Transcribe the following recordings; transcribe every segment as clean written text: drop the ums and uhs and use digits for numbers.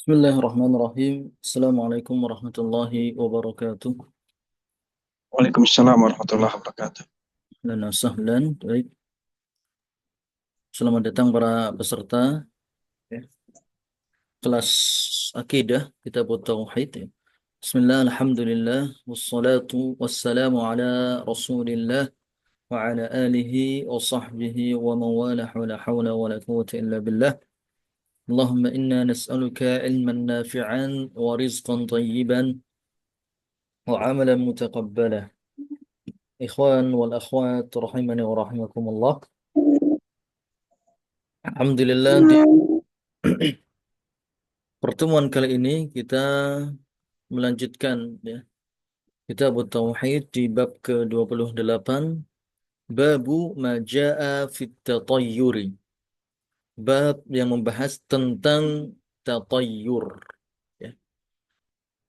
Bismillahirrahmanirrahim. Assalamualaikum warahmatullahi wabarakatuh. Waalaikumsalam warahmatullahi wabarakatuh. Lana sahlan. Baik. Selamat datang para peserta ya, kelas akidah kita tauhid. Ya. Bismillah, alhamdulillah, wassalatu wassalamu ala rasulillah wa ala alihi wa sahbihi wa mawalah wa la hawla wa la quwwata illa billah. Allahumma inna nas'aluka ilman nafi'an wa rizqan tayyiban wa amalan mutaqabbala. Ikhwan wal akhwat rahimani wa rahimakumullah. Alhamdulillah di pertemuan kali ini kita melanjutkan ya kita Tauhid di bab ke-28, babu majaa fit tatayyuri, bab yang membahas tentang tatayyur ya,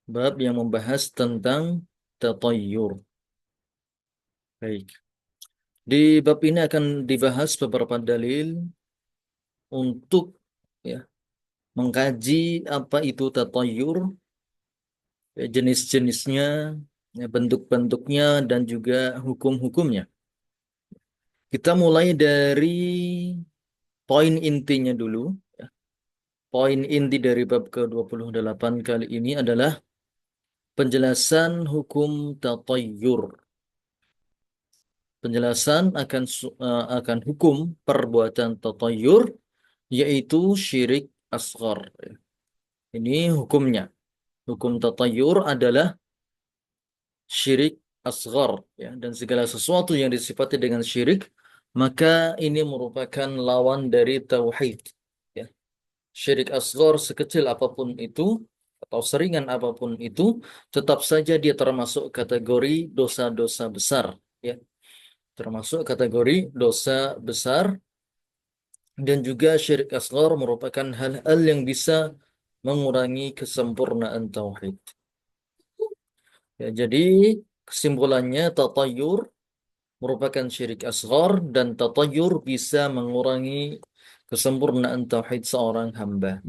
bab yang membahas tentang tatayyur. Baik. Di bab ini akan dibahas beberapa dalil untuk ya mengkaji apa itu tatayyur, ya, jenis-jenisnya, ya, bentuk-bentuknya, dan juga hukum-hukumnya. Kita mulai dari poin intinya dulu. Ya. Poin inti dari bab ke-28 kali ini adalah penjelasan hukum tatayyur. Penjelasan akan hukum perbuatan tatayyur, yaitu syirik asghar. Ya. Ini hukumnya. Hukum tatayyur adalah syirik asghar ya, dan segala sesuatu yang disifati dengan syirik maka ini merupakan lawan dari tauhid ya. Syirik asghar sekecil apapun itu atau seringan apapun itu tetap saja dia termasuk kategori dosa-dosa besar ya, termasuk kategori dosa besar. Dan juga syirik asghar merupakan hal-hal yang bisa mengurangi kesempurnaan tauhid ya. Jadi kesimpulannya tatayur merupakan syirik asghar, dan tatayur bisa mengurangi kesempurnaan tauhid seorang hamba.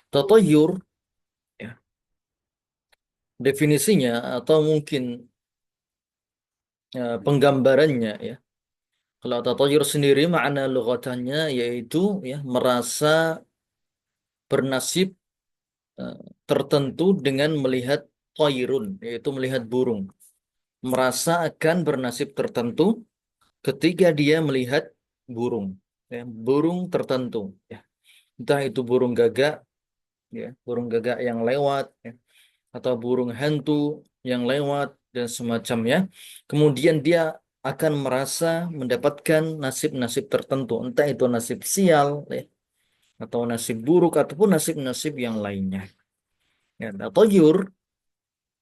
Tatayur ya, definisinya atau mungkin penggambarannya ya. Kalau tatayur sendiri makna lughatannya yaitu ya merasa bernasib eh, tertentu dengan melihat thayrun, yaitu melihat burung. Merasa akan bernasib tertentu ketika dia melihat burung, ya, burung tertentu ya. Entah itu burung gagak ya, burung gagak yang lewat ya, atau burung hantu yang lewat dan semacamnya. Kemudian dia akan merasa mendapatkan nasib-nasib tertentu, entah itu nasib sial ya, atau nasib buruk ataupun nasib-nasib yang lainnya. Ya, atau yur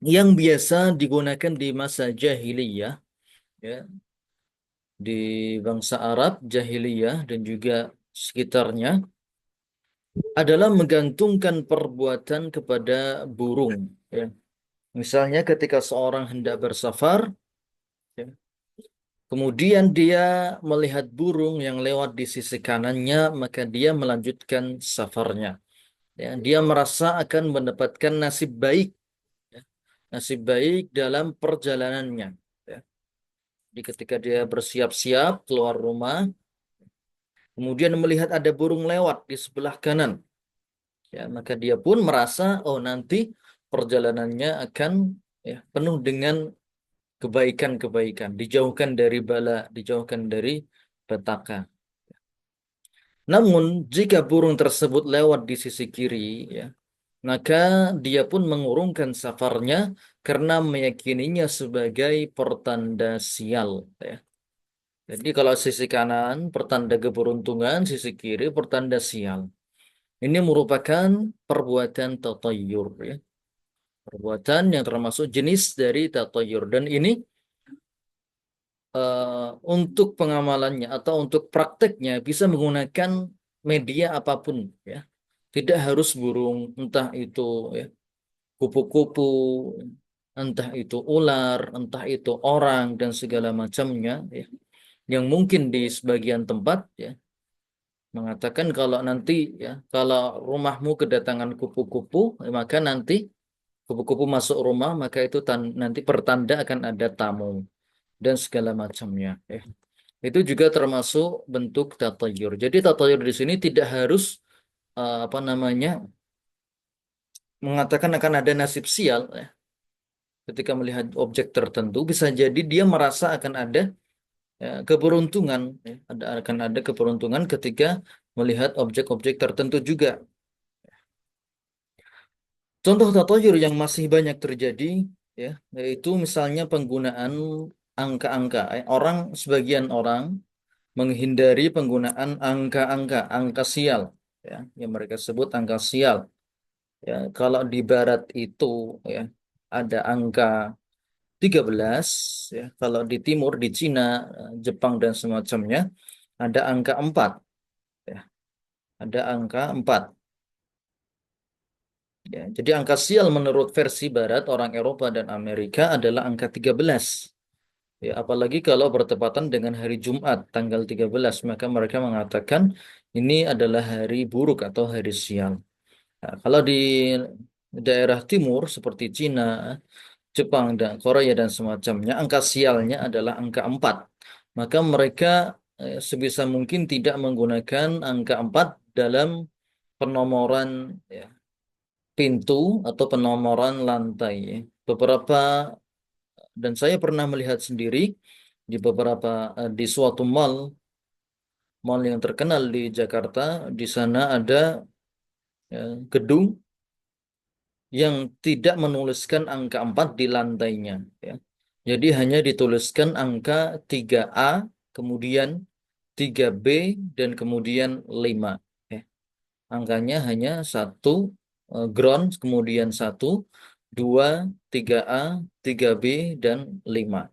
yang biasa digunakan di masa jahiliyah ya, di bangsa Arab jahiliyah dan juga sekitarnya adalah menggantungkan perbuatan kepada burung ya. Misalnya ketika seorang hendak bersafar, ya, kemudian dia melihat burung yang lewat di sisi kanannya, maka dia melanjutkan safarnya. Ya, dia merasa akan mendapatkan nasib baik, ya, nasib baik dalam perjalanannya. Ya. Jadi ketika dia bersiap-siap keluar rumah, kemudian melihat ada burung lewat di sebelah kanan, ya, maka dia pun merasa, oh nanti perjalanannya akan ya, penuh dengan kebaikan-kebaikan, dijauhkan dari bala, dijauhkan dari petaka. Namun, jika burung tersebut lewat di sisi kiri, ya, maka dia pun mengurungkan safarnya karena meyakininya sebagai pertanda sial. Ya. Jadi kalau sisi kanan pertanda keberuntungan, sisi kiri pertanda sial. Ini merupakan perbuatan tatayur, ya. Perbuatan yang termasuk jenis dari tatayur. Dan ini untuk pengamalannya atau untuk prakteknya bisa menggunakan media apapun ya. Tidak harus burung, entah itu ya kupu-kupu, entah itu ular, entah itu orang dan segala macamnya ya. Yang mungkin di sebagian tempat ya mengatakan kalau nanti ya kalau rumahmu kedatangan kupu-kupu, maka nanti kupu-kupu masuk rumah, maka itu nanti pertanda akan ada tamu dan segala macamnya. Itu juga termasuk bentuk tatayur. Jadi tatayur di sini tidak harus apa namanya mengatakan akan ada nasib sial. Ketika melihat objek tertentu, bisa jadi dia merasa akan ada keberuntungan. Akan ada keberuntungan ketika melihat objek-objek tertentu juga. Contoh tatayur yang masih banyak terjadi, ya, yaitu misalnya penggunaan angka-angka. Sebagian orang menghindari penggunaan angka-angka, angka sial, ya, yang mereka sebut angka sial. Ya, kalau di barat itu ya ada angka 13, ya. Kalau di timur di Cina, Jepang dan semacamnya ada angka 4, ya. Ada angka 4. Ya, jadi angka sial menurut versi barat orang Eropa dan Amerika adalah angka 13. Ya, apalagi kalau bertepatan dengan hari Jumat tanggal 13, maka mereka mengatakan ini adalah hari buruk atau hari sial. Nah, kalau di daerah timur seperti Cina, Jepang dan Korea dan semacamnya, angka sialnya adalah angka 4. Maka mereka sebisa mungkin tidak menggunakan angka 4 dalam penomoran ya, pintu atau penomoran lantai. Beberapa dan saya pernah melihat sendiri di di suatu mall yang terkenal di Jakarta, di sana ada gedung yang tidak menuliskan angka 4 di lantainya, ya. Jadi hanya dituliskan angka 3A, kemudian 3B, dan kemudian 5. Ya. Angkanya hanya satu, ground, kemudian satu, dua, 3A, 3B, dan 5,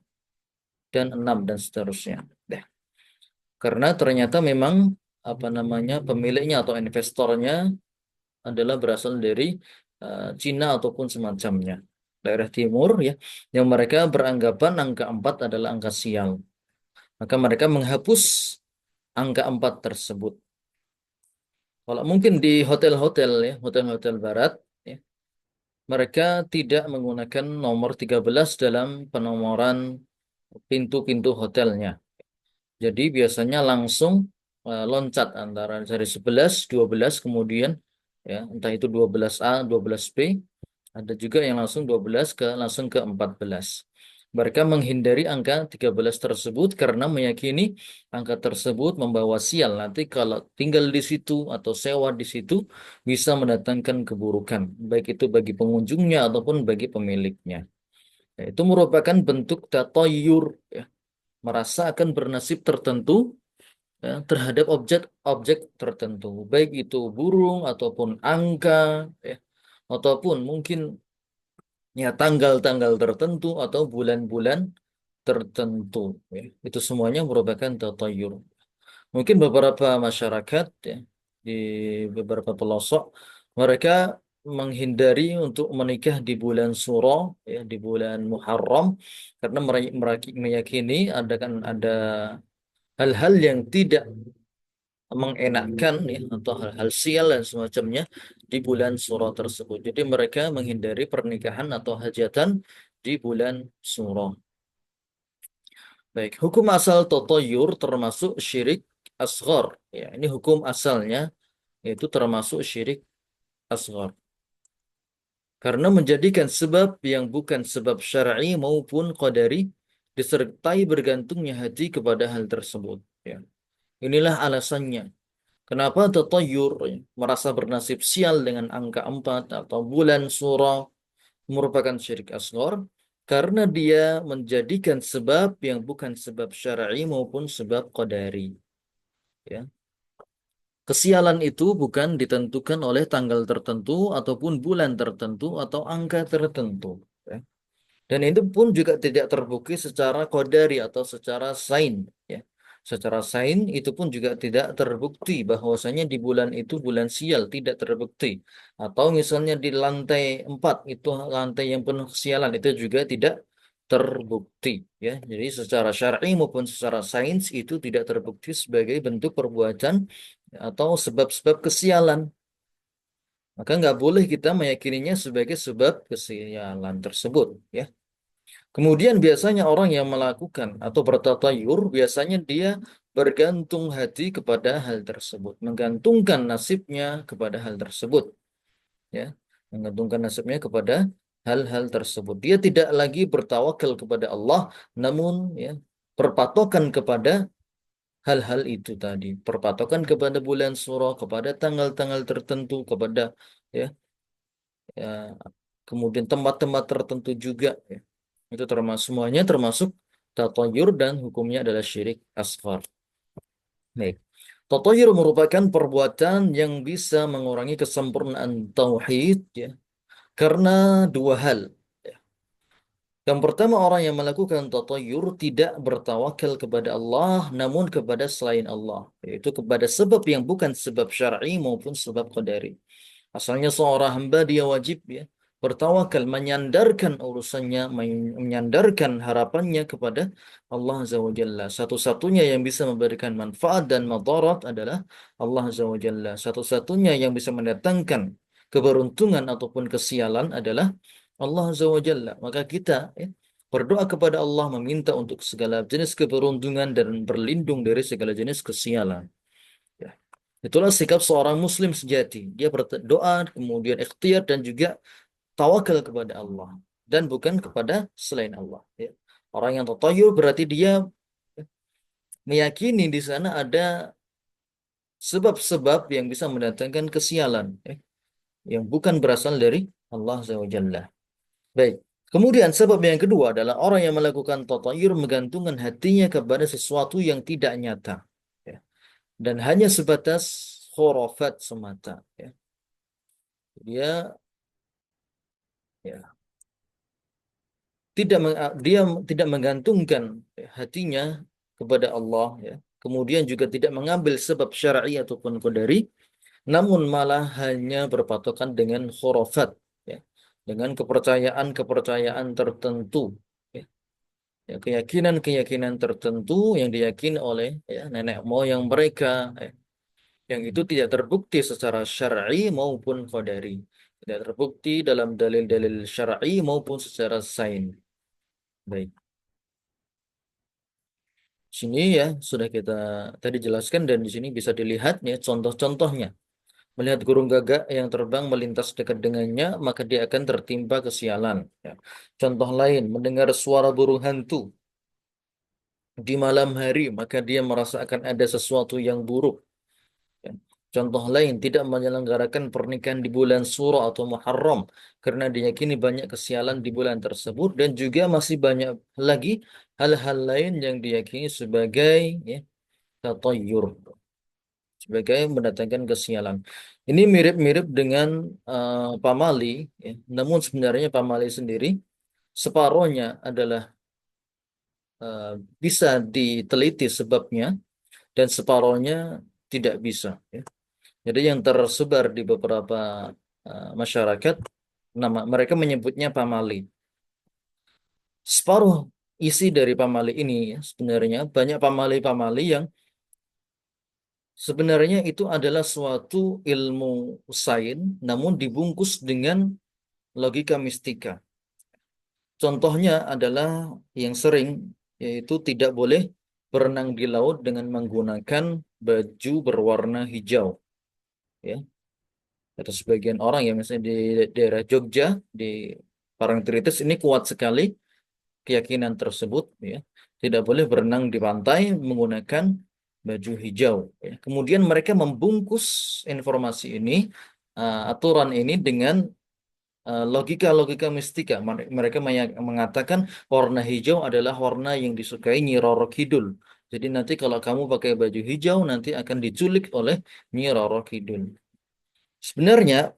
dan 6, dan seterusnya. Ya. Karena ternyata memang apa namanya pemiliknya atau investornya adalah berasal dari Cina ataupun semacamnya. Daerah timur ya, yang mereka beranggapan angka 4 adalah angka sial. Maka mereka menghapus angka 4 tersebut. Kalau mungkin di hotel-hotel ya, hotel-hotel barat ya, mereka tidak menggunakan nomor 13 dalam penomoran pintu-pintu hotelnya. Jadi biasanya langsung loncat antara dari 11, 12, kemudian ya entah itu 12A, 12B, ada juga yang langsung ke 14. Mereka menghindari angka 13 tersebut karena meyakini angka tersebut membawa sial. Nanti kalau tinggal di situ atau sewa di situ bisa mendatangkan keburukan, baik itu bagi pengunjungnya ataupun bagi pemiliknya. Ya, itu merupakan bentuk tatoyur, ya, merasa akan bernasib tertentu ya, terhadap objek-objek tertentu, baik itu burung ataupun angka, ya, ataupun mungkin ya tanggal-tanggal tertentu atau bulan-bulan tertentu. Ya. Itu semuanya merupakan tatayur. Mungkin beberapa masyarakat ya, di beberapa pelosok mereka menghindari untuk menikah di bulan Suro, ya, di bulan Muharram, karena mereka meyakini ada hal-hal yang tidak mengenakkan ya, atau hal-hal sial dan semacamnya di bulan Suro tersebut. Jadi mereka menghindari pernikahan atau hajatan di bulan Suro. Baik, hukum asal totoyur termasuk syirik asghar. Ya, ini hukum asalnya yaitu termasuk syirik asghar. Karena menjadikan sebab yang bukan sebab syar'i maupun qadari disertai bergantungnya hati kepada hal tersebut. Ya. Inilah alasannya. Kenapa tatayur ya, merasa bernasib sial dengan angka 4 atau bulan surah merupakan syirik asghar? Karena dia menjadikan sebab yang bukan sebab syar'i maupun sebab qadari. Ya. Kesialan itu bukan ditentukan oleh tanggal tertentu ataupun bulan tertentu atau angka tertentu. Ya. Dan itu pun juga tidak terbukti secara qadari atau secara sain. Ya. Secara sain itu pun juga tidak terbukti bahwasanya di bulan itu bulan sial, tidak terbukti. Atau misalnya di lantai 4 itu lantai yang penuh kesialan, itu juga tidak terbukti. Ya. Jadi secara syar'i maupun secara sains itu tidak terbukti sebagai bentuk perbuatan atau sebab-sebab kesialan. Maka nggak boleh kita meyakininya sebagai sebab kesialan tersebut, ya. Kemudian biasanya orang yang melakukan atau bertatayur, biasanya dia bergantung hati kepada hal tersebut, menggantungkan nasibnya kepada hal tersebut, ya, menggantungkan nasibnya kepada hal-hal tersebut. Dia tidak lagi bertawakal kepada Allah, namun ya berpatokan kepada hal-hal itu tadi, berpatokan kepada bulan suro, kepada tanggal-tanggal tertentu, kepada ya, ya kemudian tempat-tempat tertentu juga, ya. Itu termasuk, semuanya termasuk tatayur dan hukumnya adalah syirik asghar. Baik. Tatayur merupakan perbuatan yang bisa mengurangi kesempurnaan tauhid, ya, karena dua hal. Ya. Yang pertama, orang yang melakukan tatayur tidak bertawakal kepada Allah namun kepada selain Allah, yaitu kepada sebab yang bukan sebab syar'i maupun sebab qadari. Asalnya seorang hamba dia wajib, ya, bertawakal, menyandarkan urusannya, menyandarkan harapannya kepada Allah Azza wa Jalla. Satu-satunya yang bisa memberikan manfaat dan madarat adalah Allah Azza wa Jalla. Satu-satunya yang bisa mendatangkan keberuntungan ataupun kesialan adalah Allah Azza wa Jalla. Maka kita, ya, berdoa kepada Allah meminta untuk segala jenis keberuntungan dan berlindung dari segala jenis kesialan. Ya. Itulah sikap seorang muslim sejati. Dia berdoa, kemudian ikhtiar dan juga tawakal kepada Allah dan bukan kepada selain Allah. Ya. Orang yang tatayur berarti dia meyakini di sana ada sebab-sebab yang bisa mendatangkan kesialan, ya, yang bukan berasal dari Allah SWT. Baik. Kemudian sebab yang kedua adalah orang yang melakukan tatayur menggantungkan hatinya kepada sesuatu yang tidak nyata, ya, dan hanya sebatas khurafat semata. Ya. Dia, ya, dia tidak menggantungkan hatinya kepada Allah, ya. Kemudian juga tidak mengambil sebab syar'i ataupun qadari, namun malah hanya berpatokan dengan khurafat, ya, dengan kepercayaan-kepercayaan tertentu, ya. Ya, keyakinan-keyakinan tertentu yang diyakini oleh, ya, nenek moyang mereka, ya, yang itu tidak terbukti secara syar'i maupun qadari, tidak terbukti dalam dalil-dalil syar'i maupun secara sains. Baik. Sini ya sudah kita tadi jelaskan dan di sini bisa dilihat ya contoh-contohnya. Melihat burung gagak yang terbang melintas dekat dengannya, maka dia akan tertimpa kesialan. Ya. Contoh lain, mendengar suara burung hantu di malam hari, maka dia merasa akan ada sesuatu yang buruk. Ya. Contoh lain, tidak menyelenggarakan pernikahan di bulan Suro atau Muharram karena diyakini banyak kesialan di bulan tersebut, dan juga masih banyak lagi hal-hal lain yang diyakini sebagai, ya, tatayur, sebagai mendatangkan kesialan. Ini mirip-mirip dengan pamali, ya. Namun sebenarnya pamali sendiri separohnya adalah eh, bisa diteliti sebabnya dan separohnya tidak bisa, ya. Jadi yang tersebar di beberapa masyarakat, nama mereka menyebutnya pamali. Separuh isi dari pamali ini, ya, sebenarnya banyak pamali-pamali yang sebenarnya itu adalah suatu ilmu sains, namun dibungkus dengan logika mistika. Contohnya adalah yang sering, yaitu tidak boleh berenang di laut dengan menggunakan baju berwarna hijau. Ya, atau sebagian orang yang misalnya di daerah Jogja, di Parangtritis ini kuat sekali keyakinan tersebut. Ya, tidak boleh berenang di pantai menggunakan baju hijau. Ya. Kemudian mereka membungkus informasi ini, aturan ini dengan logika-logika mistika. Mereka mengatakan warna hijau adalah warna yang disukai Nyi Roro Kidul. Jadi nanti kalau kamu pakai baju hijau nanti akan diculik oleh Nyi Roro Kidul. Sebenarnya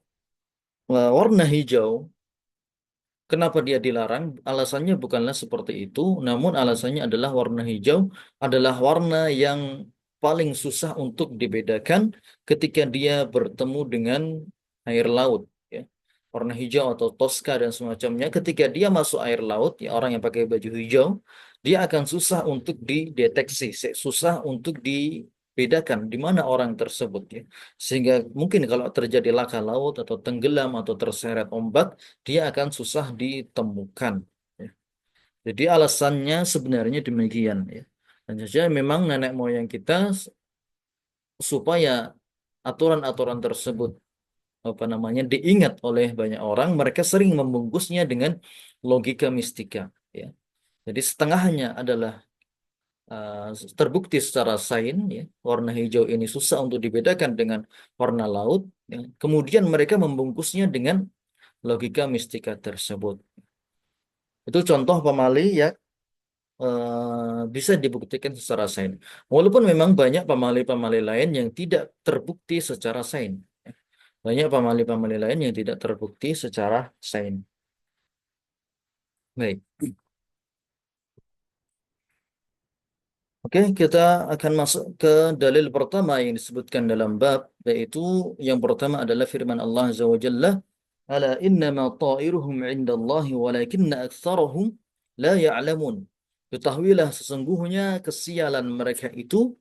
warna hijau, kenapa dia dilarang? Alasannya bukanlah seperti itu, namun alasannya adalah warna hijau adalah warna yang paling susah untuk dibedakan ketika dia bertemu dengan air laut. Ya. Warna hijau atau toska dan semacamnya, ketika dia masuk air laut, ya, orang yang pakai baju hijau, dia akan susah untuk dideteksi, susah untuk dibedakan bedakan di mana orang tersebut ya. Sehingga mungkin kalau terjadi laka laut atau tenggelam atau terseret ombak, dia akan susah ditemukan. Ya. Jadi alasannya sebenarnya demikian ya. Dan saja memang nenek moyang kita supaya aturan-aturan tersebut apa namanya diingat oleh banyak orang, mereka sering membungkusnya dengan logika mistika ya. Jadi setengahnya adalah uh, terbukti secara sains ya, warna hijau ini susah untuk dibedakan dengan warna laut ya. Kemudian mereka membungkusnya dengan logika mistika tersebut. Itu contoh pemali ya, bisa dibuktikan secara sains. Walaupun memang banyak pemali-pemali lain yang tidak terbukti secara sains. Banyak pemali-pemali lain yang tidak terbukti secara sains. Baik. Oke, kita akan masuk ke dalil pertama yang disebutkan dalam bab, yaitu yang pertama adalah firman Allah Azza wa Jalla, "Ala innama ta'iruhum 'indallahi walakinna aktsarahum la ya'lamun." Ketahuilah sesungguhnya kesialan mereka itu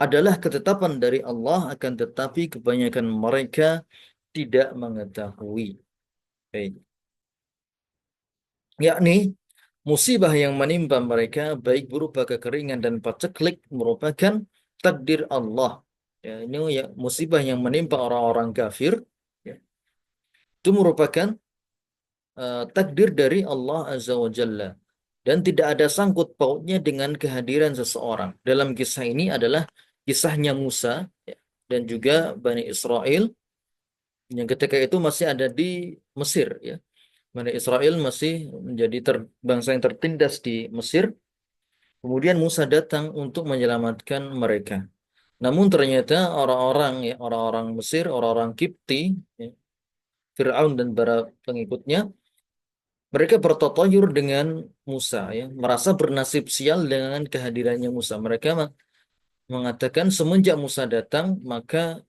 adalah ketetapan dari Allah, akan tetapi kebanyakan mereka tidak mengetahui. Baik. Yakni musibah yang menimpa mereka baik berupa kekeringan dan paceklik merupakan takdir Allah. Ya, ini ya, musibah yang menimpa orang-orang kafir ya, itu merupakan takdir dari Allah Azza wa Jalla dan tidak ada sangkut pautnya dengan kehadiran seseorang. Dalam kisah ini adalah kisahnya Musa ya, dan juga Bani Israel yang ketika itu masih ada di Mesir ya. Bani Israel masih menjadi bangsa yang tertindas di Mesir. Kemudian Musa datang untuk menyelamatkan mereka. Namun ternyata orang-orang ya, orang-orang Mesir, orang-orang Kipti, ya, Fir'aun dan para pengikutnya, mereka bertatayur dengan Musa ya, merasa bernasib sial dengan kehadirannya Musa. Mereka mengatakan semenjak Musa datang, maka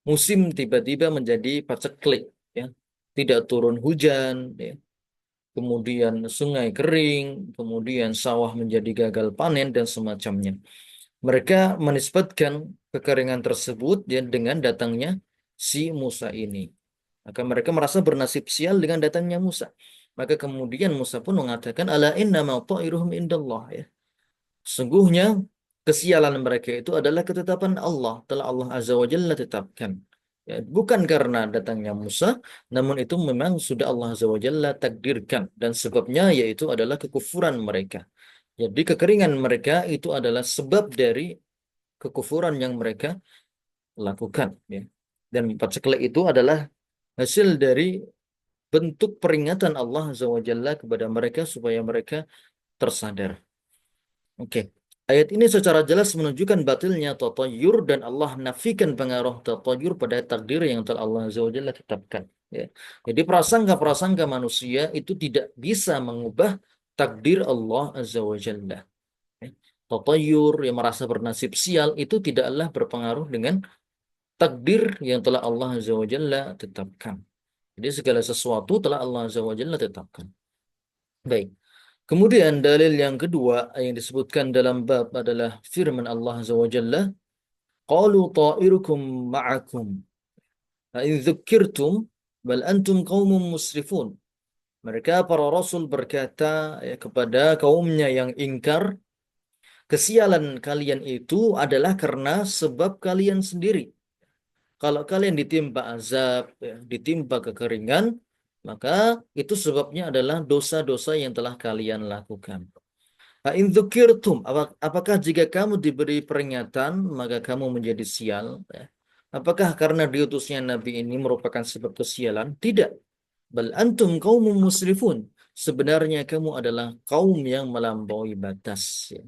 musim tiba-tiba menjadi paceklik ya. Tidak turun hujan ya. Kemudian sungai kering, kemudian sawah menjadi gagal panen dan semacamnya. Mereka menisbatkan kekeringan tersebut ya, dengan datangnya si Musa ini. Maka mereka merasa bernasib sial dengan datangnya Musa. Maka kemudian Musa pun mengatakan, ala inna ma ta'iruhum indallah ya. Sungguhnya kesialan mereka itu adalah ketetapan Allah, telah Allah Azza wa Jalla tetapkan. Ya, bukan karena datangnya Musa, namun itu memang sudah Allah Azza wa Jalla takdirkan dan sebabnya yaitu adalah kekufuran mereka. Jadi kekeringan mereka itu adalah sebab dari kekufuran yang mereka lakukan ya. Dan paceklik itu adalah hasil dari bentuk peringatan Allah Azza wa Jalla kepada mereka supaya mereka tersadar. Oke. Ayat ini secara jelas menunjukkan batilnya tatayur dan Allah nafikan pengaruh tatayur pada takdir yang telah Allah Azza wa Jalla tetapkan. Ya. Jadi prasangka-prasangka manusia itu tidak bisa mengubah takdir Allah Azza wa Jalla. Ya. Tatayur yang merasa bernasib sial itu tidaklah berpengaruh dengan takdir yang telah Allah Azza wa Jalla tetapkan. Jadi segala sesuatu telah Allah Azza wa Jalla tetapkan. Baik. Kemudian dalil yang kedua yang disebutkan dalam bab adalah firman Allah Azza wa Jalla, "Qalu ta'irukum ma'akum, fa in dzukirtum bal antum qaumun musrifun." Mereka para rasul berkata ya, kepada kaumnya yang ingkar, kesialan kalian itu adalah karena sebab kalian sendiri. Kalau kalian ditimpa azab, ya, ditimpa kekeringan, maka itu sebabnya adalah dosa-dosa yang telah kalian lakukan. In dzukirtum, apakah jika kamu diberi peringatan, maka kamu menjadi sial? Ya. Apakah karena diutusnya Nabi ini merupakan sebab kesialan? Tidak. Bal antum qaumun musrifun. Sebenarnya kamu adalah kaum yang melampaui batas. Ya.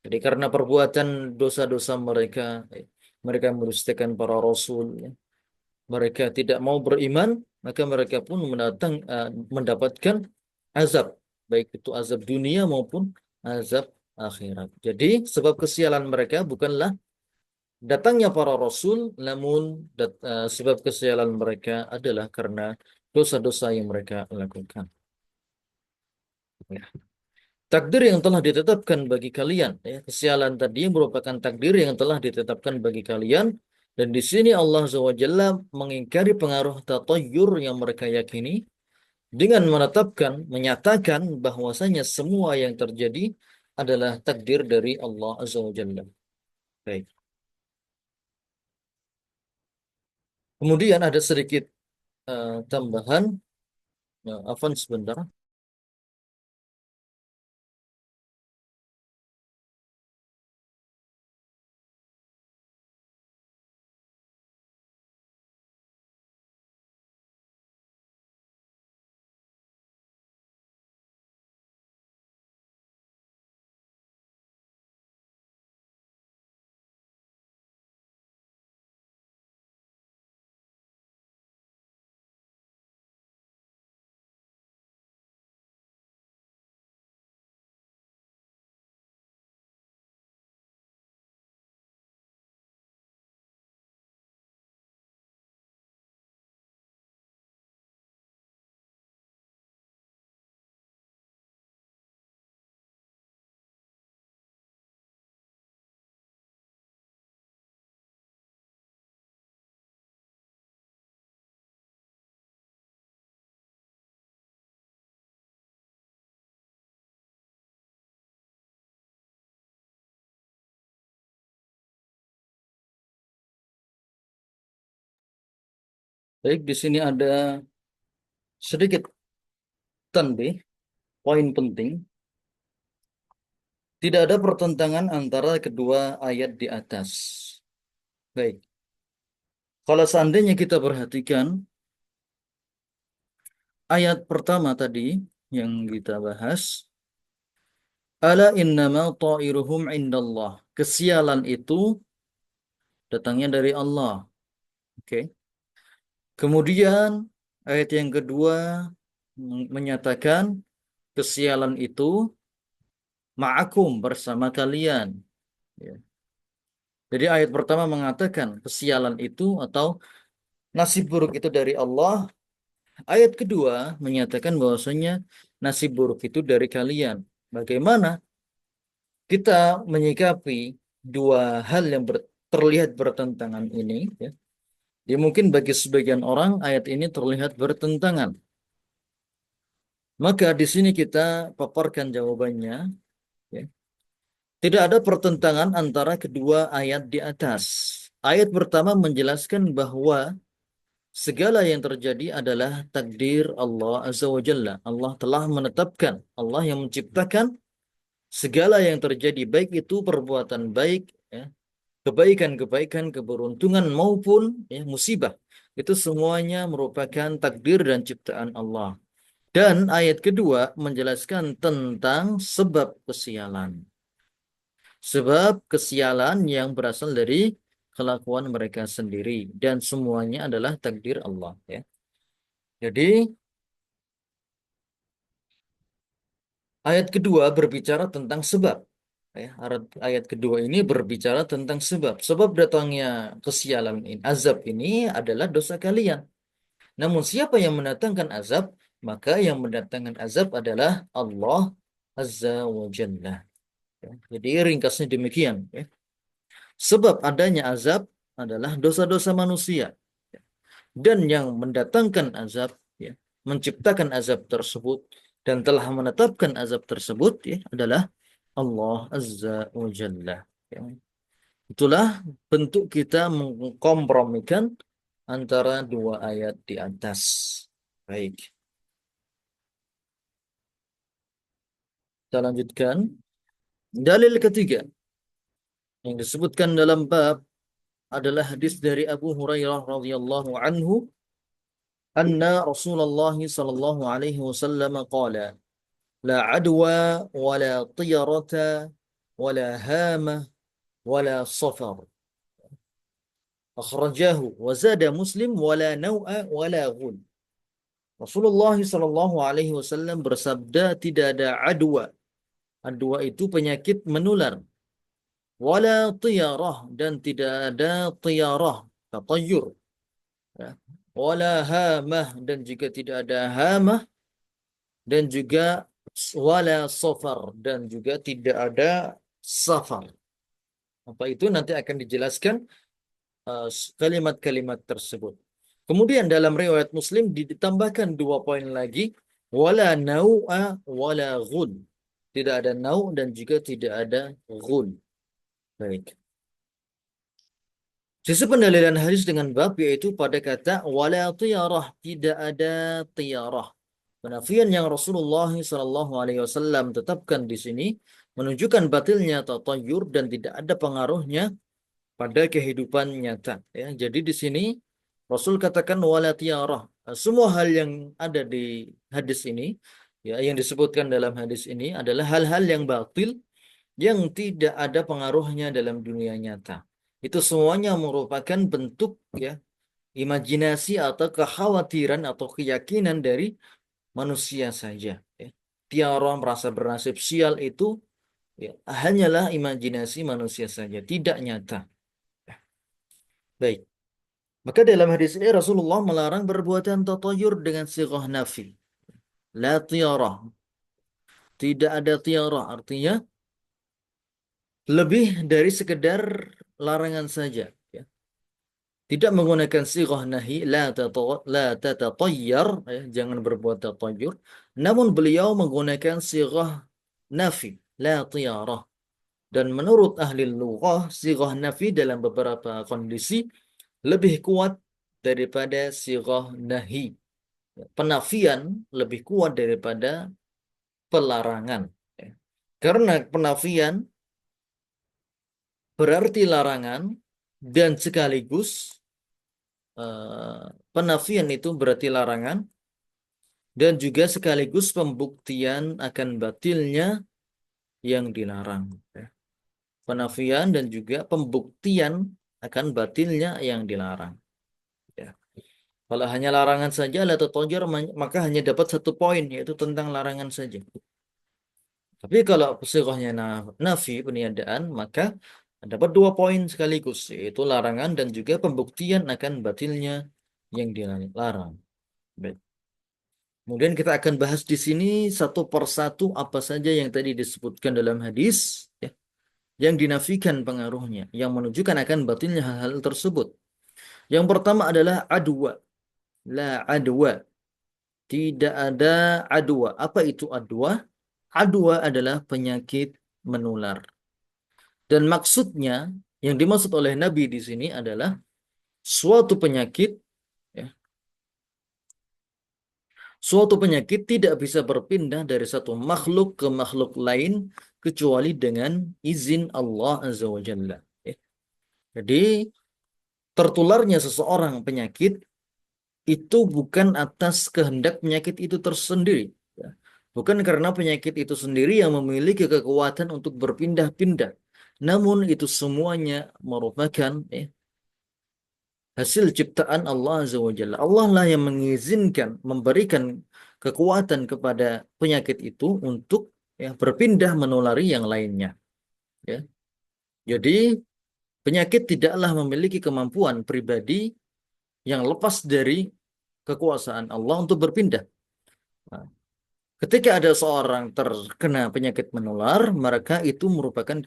Jadi karena perbuatan dosa-dosa mereka, ya, mereka mendustakan para rasul, ya, mereka tidak mau beriman, maka mereka pun mendapatkan azab, baik itu azab dunia maupun azab akhirat. Jadi sebab kesialan mereka bukanlah datangnya para rasul, namun sebab kesialan mereka adalah karena dosa-dosa yang mereka lakukan. Ya. takdir yang telah ditetapkan bagi kalian. Ya, kesialan tadi merupakan takdir yang telah ditetapkan bagi kalian. Dan di sini Allah SWT mengingkari pengaruh tatayyur yang mereka yakini dengan menetapkan, menyatakan bahwasanya semua yang terjadi adalah takdir dari Allah Azza wa Jalla. Baik. Kemudian ada sedikit tambahan. Afwan sebentar. Baik, di sini ada sedikit tanbih, poin penting. Tidak ada pertentangan antara kedua ayat di atas. Baik, kalau seandainya kita perhatikan ayat pertama tadi yang kita bahas, ala innama ta'iruhum indallah. Kesialan itu datangnya dari Allah. Oke. Kemudian ayat yang kedua menyatakan kesialan itu ma'akum bersama kalian. Ya. Jadi ayat pertama mengatakan kesialan itu atau nasib buruk itu dari Allah. Ayat kedua menyatakan bahwasanya nasib buruk itu dari kalian. Bagaimana kita menyikapi dua hal yang terlihat bertentangan ini? Ya. Ya mungkin bagi sebagian orang ayat ini terlihat bertentangan. Maka di sini kita paparkan jawabannya. Ya. Tidak ada pertentangan antara kedua ayat di atas. Ayat pertama menjelaskan bahwa segala yang terjadi adalah takdir Allah Azza wa Jalla. Allah telah menetapkan, Allah yang menciptakan segala yang terjadi, baik itu perbuatan baik, ya, kebaikan-kebaikan, keberuntungan maupun ya, musibah. Itu semuanya merupakan takdir dan ciptaan Allah. Dan ayat kedua menjelaskan tentang sebab kesialan. Sebab kesialan yang berasal dari kelakuan mereka sendiri. Dan semuanya adalah takdir Allah. Ya. Jadi ayat kedua berbicara tentang sebab. Ya, ayat kedua ini berbicara tentang sebab. Sebab datangnya kesialan ini, azab ini adalah dosa kalian. Namun siapa yang mendatangkan azab? Maka yang mendatangkan azab adalah Allah Azza wa Jalla. Ya, jadi ringkasnya demikian. Ya. Sebab adanya azab adalah dosa-dosa manusia. Ya. Dan yang mendatangkan azab, ya, menciptakan azab tersebut, dan telah menetapkan azab tersebut ya, adalah Allah Azza wa Jalla. Ya. Itulah bentuk kita mengkompromikan antara dua ayat di atas. Baik, kita lanjutkan. Dalil ketiga yang disebutkan dalam bab adalah hadis dari Abu Hurairah radhiyallahu anhu anna Rasulullah sallallahu alaihi wasallam qala la adwa wala tiyarata wala hama wala safar akhrajahu wa zada Muslim wala naw'a wala ghul. Rasulullah sallallahu alaihi wasallam bersabda tidak ada adwa. Adwa itu penyakit menular. Wala tiyarah dan tidak ada tiyarah, tatayur. Ya. Wala hamah dan juga tidak ada hamah dan juga wala safar, dan juga tidak ada safar. Apa itu nanti akan dijelaskan kalimat-kalimat tersebut. Kemudian dalam riwayat Muslim ditambahkan 2 poin lagi, wala nau'a wala ghul. Tidak ada nau' dan juga tidak ada ghul. Baik. Sisi pendalilan hadis dengan bab yaitu pada kata wala tiyarah, tidak ada tiyarah. Penafian yang Rasulullah SAW tetapkan di sini menunjukkan batilnya tatayur dan tidak ada pengaruhnya pada kehidupan nyata. Ya, jadi di sini Rasul katakan wala tiyarah. Semua hal yang ada di hadis ini, ya, yang disebutkan dalam hadis ini adalah hal-hal yang batil yang tidak ada pengaruhnya dalam dunia nyata. Itu semuanya merupakan bentuk, ya, imajinasi atau kekhawatiran atau keyakinan dari manusia saja. Ya. Tiara merasa bernasib sial itu, ya, hanyalah imajinasi manusia saja, tidak nyata. Ya. Baik. Maka dalam hadis ini Rasulullah melarang perbuatan tatayur dengan sighah nafi. La tiara. Tidak ada tiara, artinya lebih dari sekedar larangan saja. Ya. Tidak menggunakan sighah nahi, la tatatayyar, ya, jangan berbuat tatayur. Namun beliau menggunakan sighah nafi, la tiara. Dan menurut ahli lughah, sighah nafi dalam beberapa kondisi lebih kuat daripada sighah nahi. Penafian lebih kuat daripada pelarangan. Ya. Karena penafian berarti larangan dan sekaligus penafian itu berarti larangan dan juga sekaligus pembuktian akan batilnya yang dilarang. Ya. Penafian dan juga pembuktian akan batilnya yang dilarang. Ya. Kalau hanya larangan saja la tatajar, maka hanya dapat 1 poin yaitu tentang larangan saja. Tapi kalau sighahnya nafi, peniadaan, maka dapat 2 poin sekaligus yaitu larangan dan juga pembuktian akan batilnya yang dilarang. Baik. Kemudian kita akan bahas di sini satu persatu apa saja yang tadi disebutkan dalam hadis, ya, yang dinafikan pengaruhnya, yang menunjukkan akan batilnya hal-hal tersebut. Yang pertama adalah adwa. La adwa. Tidak ada adwa. Apa itu adwa? Adwa adalah penyakit menular. Dan maksudnya, yang dimaksud oleh Nabi di sini adalah suatu penyakit, ya, suatu penyakit tidak bisa berpindah dari satu makhluk ke makhluk lain kecuali dengan izin Allah Azza wa Jalla. Ya. Jadi, tertularnya seseorang penyakit itu bukan atas kehendak penyakit itu tersendiri. Ya. Bukan karena penyakit itu sendiri yang memiliki kekuatan untuk berpindah-pindah. Namun itu semuanya merupakan, ya, hasil ciptaan Allah Azza wa Jalla. Allah lah yang mengizinkan, memberikan kekuatan kepada penyakit itu untuk, ya, berpindah menulari yang lainnya. Ya. Jadi penyakit tidaklah memiliki kemampuan pribadi yang lepas dari kekuasaan Allah untuk berpindah. Nah, ketika ada seorang terkena penyakit menular, maka itu merupakan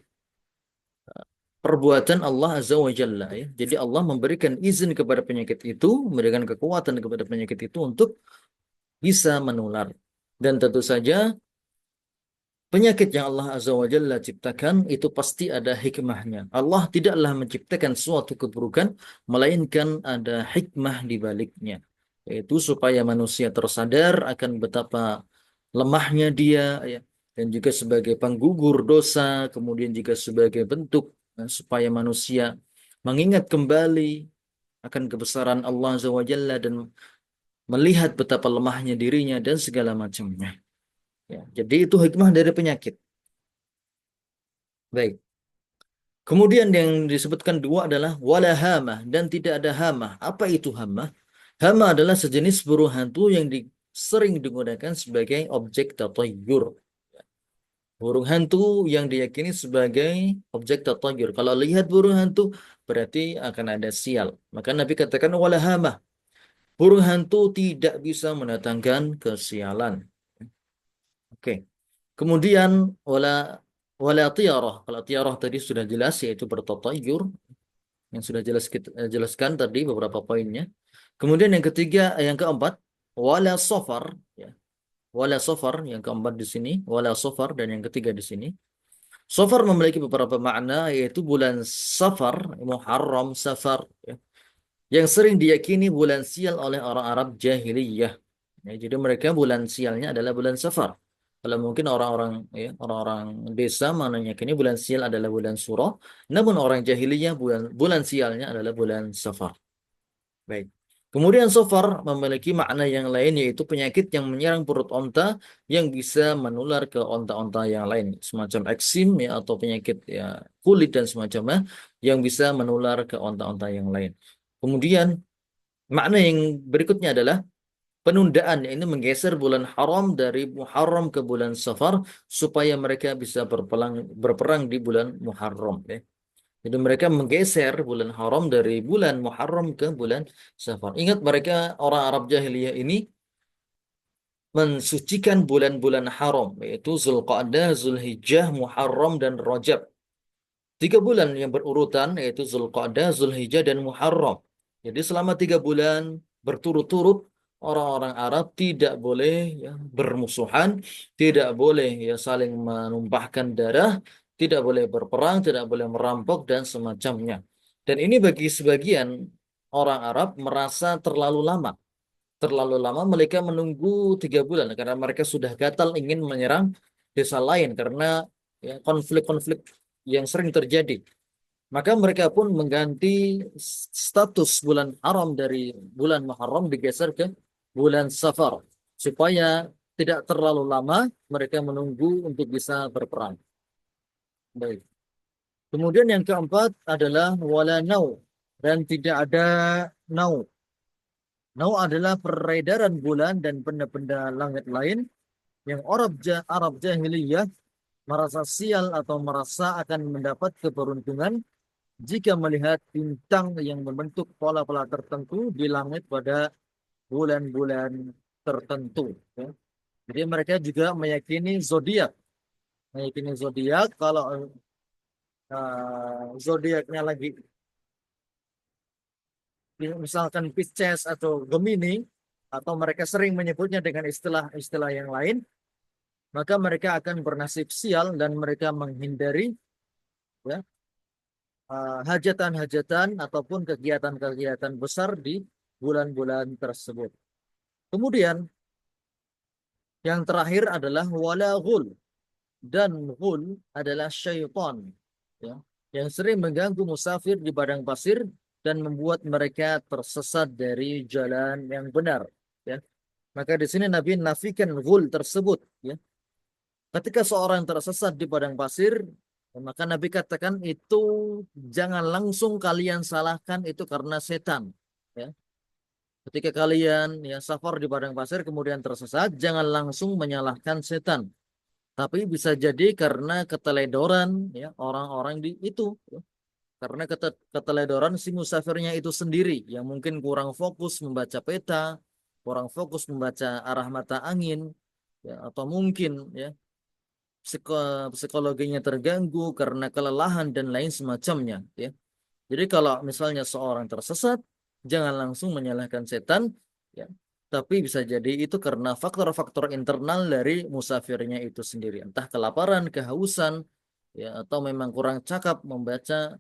perbuatan Allah Azza wa Jalla, ya. Jadi Allah memberikan izin kepada penyakit itu, memberikan kekuatan kepada penyakit itu untuk bisa menular. Dan tentu saja penyakit yang Allah Azza wa Jalla ciptakan itu pasti ada hikmahnya. Allah tidaklah menciptakan suatu keburukan, melainkan ada hikmah di baliknya. Yaitu supaya manusia tersadar akan betapa lemahnya dia, ya. Dan juga sebagai penggugur dosa, kemudian juga sebagai bentuk, supaya manusia mengingat kembali akan kebesaran Allah Azza wa Jalla dan melihat betapa lemahnya dirinya dan segala macamnya. Ya, jadi itu hikmah dari penyakit. Baik. Kemudian yang disebutkan dua adalah wala hamah dan tidak ada hamah. Apa itu hamah? Hamah adalah sejenis burung hantu yang sering digunakan sebagai objek tatayyur. Burung hantu yang diyakini sebagai objek tatayyur. Kalau lihat burung hantu berarti akan ada sial. Maka Nabi katakan wala hamah. Burung hantu tidak bisa mendatangkan kesialan. Oke. Kemudian wala wala tiarah. Kalau tiarah tadi sudah jelas yaitu bertatayur yang sudah jelas kita jelaskan tadi beberapa poinnya. Kemudian yang ketiga, yang keempat, wala safar ya. Wala safar yang keempat di sini, wala safar dan yang ketiga di sini. Safar memiliki beberapa makna yaitu bulan Safar, Muharram, Safar ya, yang sering diyakini bulan sial oleh orang Arab jahiliyah. Ya, jadi mereka bulan sialnya adalah bulan Safar. Kalau mungkin orang-orang ya, orang-orang desa mananya kini bulan sial adalah bulan Surah, namun orang jahiliyah bulan bulan sialnya adalah bulan Safar. Baik. Kemudian sofar memiliki makna yang lain yaitu penyakit yang menyerang perut onta yang bisa menular ke onta-onta yang lain, semacam eksim ya atau penyakit ya kulit dan semacamnya yang bisa menular ke onta-onta yang lain. Kemudian makna yang berikutnya adalah penundaan, ini menggeser bulan haram dari Muharram ke bulan Safar supaya mereka bisa berperang di bulan Muharram ya. Jadi mereka menggeser bulan haram dari bulan Muharram ke bulan Safar. Ingat mereka orang Arab jahiliyah ini mensucikan bulan-bulan haram, yaitu Zulqa'dah, Zulhijjah, Muharram, dan Rajab. 3 bulan yang berurutan yaitu Zulqa'dah, Zulhijjah, dan Muharram. Jadi selama 3 bulan berturut-turut orang-orang Arab tidak boleh ya, bermusuhan, tidak boleh ya saling menumpahkan darah, tidak boleh berperang, tidak boleh merampok dan semacamnya. Dan ini bagi sebagian orang Arab merasa terlalu lama. Terlalu lama mereka menunggu 3 bulan karena mereka sudah gatal ingin menyerang desa lain karena ya, konflik-konflik yang sering terjadi. Maka mereka pun mengganti status bulan haram dari bulan Muharram digeser ke bulan Safar supaya tidak terlalu lama mereka menunggu untuk bisa berperang. Baik. Kemudian yang keempat adalah wala nau dan tidak ada nau. Nau adalah peredaran bulan dan benda-benda langit lain yang Arab jahiliyah merasa sial atau merasa akan mendapat keberuntungan jika melihat bintang yang membentuk pola-pola tertentu di langit pada bulan-bulan tertentu. Ya. Jadi mereka juga meyakini zodiak. Meyakini zodiak kalau zodiaknya lagi misalkan Pisces atau Gemini atau mereka sering menyebutnya dengan istilah-istilah yang lain, maka mereka akan bernasib sial dan mereka menghindari ya, hajatan-hajatan ataupun kegiatan-kegiatan besar di bulan-bulan tersebut. Kemudian yang terakhir adalah wala ghul, dan ghul adalah syaitan ya, yang sering mengganggu musafir di padang pasir dan membuat mereka tersesat dari jalan yang benar ya. Maka di sini Nabi nafikan ghul tersebut ya. Ketika seorang tersesat di padang pasir, maka Nabi katakan itu jangan langsung kalian salahkan itu karena setan ya. Ketika kalian ya safar di padang pasir kemudian tersesat, jangan langsung menyalahkan setan. Tapi bisa jadi karena keteledoran ya orang-orang di itu. Ya. Karena keteledoran si musafirnya itu sendiri yang mungkin kurang fokus membaca peta, kurang fokus membaca arah mata angin, ya, atau mungkin ya psikologinya terganggu karena kelelahan dan lain semacamnya. Ya. Jadi kalau misalnya seorang tersesat, jangan langsung menyalahkan setan, ya. Tapi bisa jadi itu karena faktor-faktor internal dari musafirnya itu sendiri. Entah kelaparan, kehausan, ya, atau memang kurang cakap membaca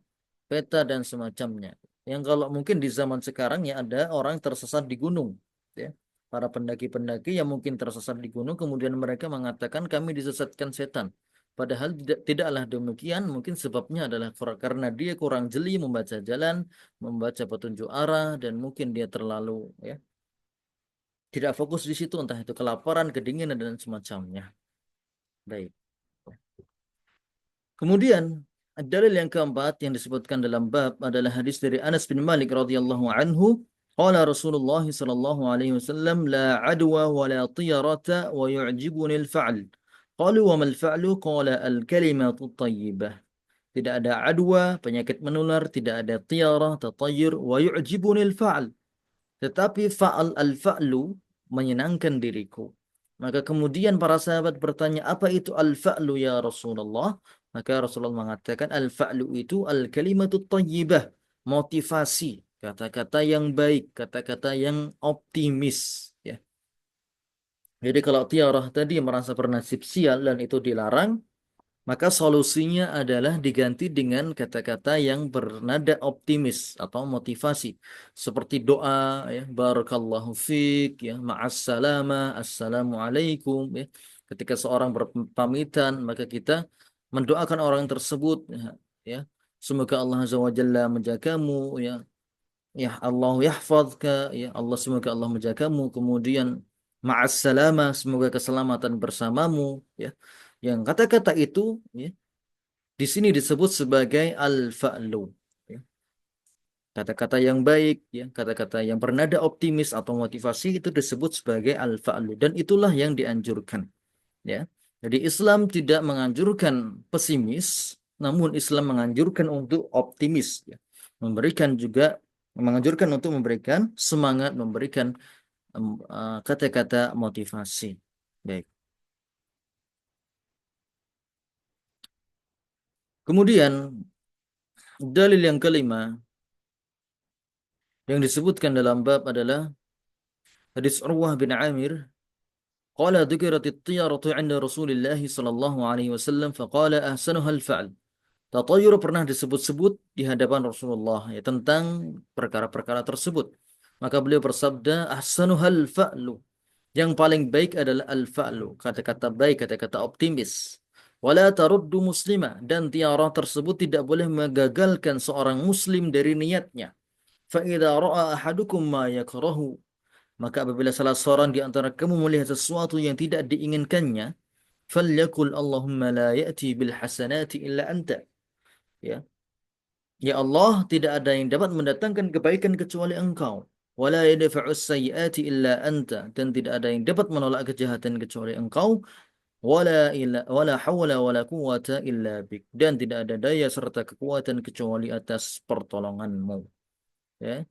peta dan semacamnya. Yang kalau mungkin di zaman sekarang ya ada orang tersesat di gunung, ya. Para pendaki-pendaki yang mungkin tersesat di gunung, kemudian mereka mengatakan kami disesatkan setan. Padahal tidaklah demikian, mungkin sebabnya adalah karena dia kurang jeli membaca jalan, membaca petunjuk arah, dan mungkin dia terlalu ya tidak fokus di situ, entah itu kelaparan, kedinginan, dan semacamnya. Baik. Kemudian dalil yang keempat yang disebutkan dalam bab adalah hadis dari Anas bin Malik radhiyallahu anhu, qala Rasulullah sallallahu alaihi wasallam la adwa wa la tiyarata wa yu'jibuni al-fa'l. Qalu wa mal fa'lu? Qala al-kalimatu thayyibah. Tidak ada adwa, penyakit menular, tidak ada tiarah, tatayur, wa yu'jibuni al-fa'l. Tetapi fa'al al-fa'lu menyenangkan diriku. Maka kemudian para sahabat bertanya, apa itu al-fa'lu ya Rasulullah? Maka Rasulullah mengatakan, al-fa'lu itu al-kalimatut thayyibah, motivasi, kata-kata yang baik, kata-kata yang optimis. Ya. Jadi kalau tiarah tadi merasa bernasib sial dan itu dilarang, maka solusinya adalah diganti dengan kata-kata yang bernada optimis atau motivasi. Seperti doa, ya, barakallahu fiik, ya, ma'assalamah, assalamualaikum, ya. Ketika seorang berpamitan, maka kita mendoakan orang tersebut, ya, ya. Semoga Allah Azza wa Jalla menjagamu, ya. Ya Allah yahfazka, ya Allah semoga Allah menjagamu. Kemudian ma'assalamah, semoga keselamatan bersamamu, ya. Yang kata-kata itu, ya, di sini disebut sebagai al-fa'lu. Ya. Kata-kata yang baik, ya, kata-kata yang bernada optimis atau motivasi itu disebut sebagai al-fa'lu. Dan itulah yang dianjurkan. Ya. Jadi Islam tidak menganjurkan pesimis, namun Islam menganjurkan untuk optimis. Ya. Memberikan juga, menganjurkan untuk memberikan semangat, memberikan kata-kata motivasi. Baik. Kemudian dalil yang kelima yang disebutkan dalam bab adalah hadis Urwah bin Amir qala dhukirat at-tiyaratu 'inda Rasulillah sallallahu alaihi wasallam faqala ahsanuha al-fa'l. Tatayur pernah disebut-sebut di hadapan Rasulullah, ya, tentang perkara-perkara tersebut. Maka beliau bersabda ahsanuhal fa'lu. Yang paling baik adalah al-fa'lu, kata-kata baik, kata-kata optimis. Wala taruddu muslimah, dan tiara tersebut tidak boleh mengagalkan seorang muslim dari niatnya. Fa'idha ra'a ahadukum ma yakrahu, maka apabila salah seorang di antara kamu melihat sesuatu yang tidak diinginkannya, falyakul Allahumma la ya'ti bil hasanati illa anta. Ya, ya Allah, tidak ada yang dapat mendatangkan kebaikan kecuali Engkau. Wala yadfa'us sayyiati illa anta, dan tidak ada yang dapat menolak kejahatan kecuali Engkau. Wala hawla wala quwwata illa bik, dan tidak ada daya serta kekuatan kecuali atas pertolonganmu. Ya.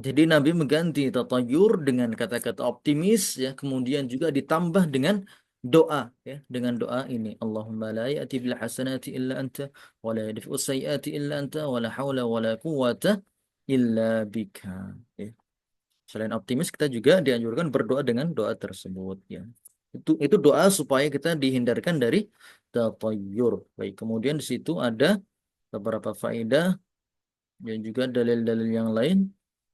Jadi Nabi mengganti tatayur dengan kata-kata optimis, ya, kemudian juga ditambah dengan doa, ya, dengan doa ini, Allahumma la ya'ti bil hasanati illa anta wa la yadfi'u sayyiati illa anta wa la haula wa la quwwata illa bika. Ya. Selain optimis, kita juga dianjurkan berdoa dengan doa tersebut, ya. Itu doa supaya kita dihindarkan dari tatayur. Baik, kemudian di situ ada beberapa faedah dan juga dalil-dalil yang lain.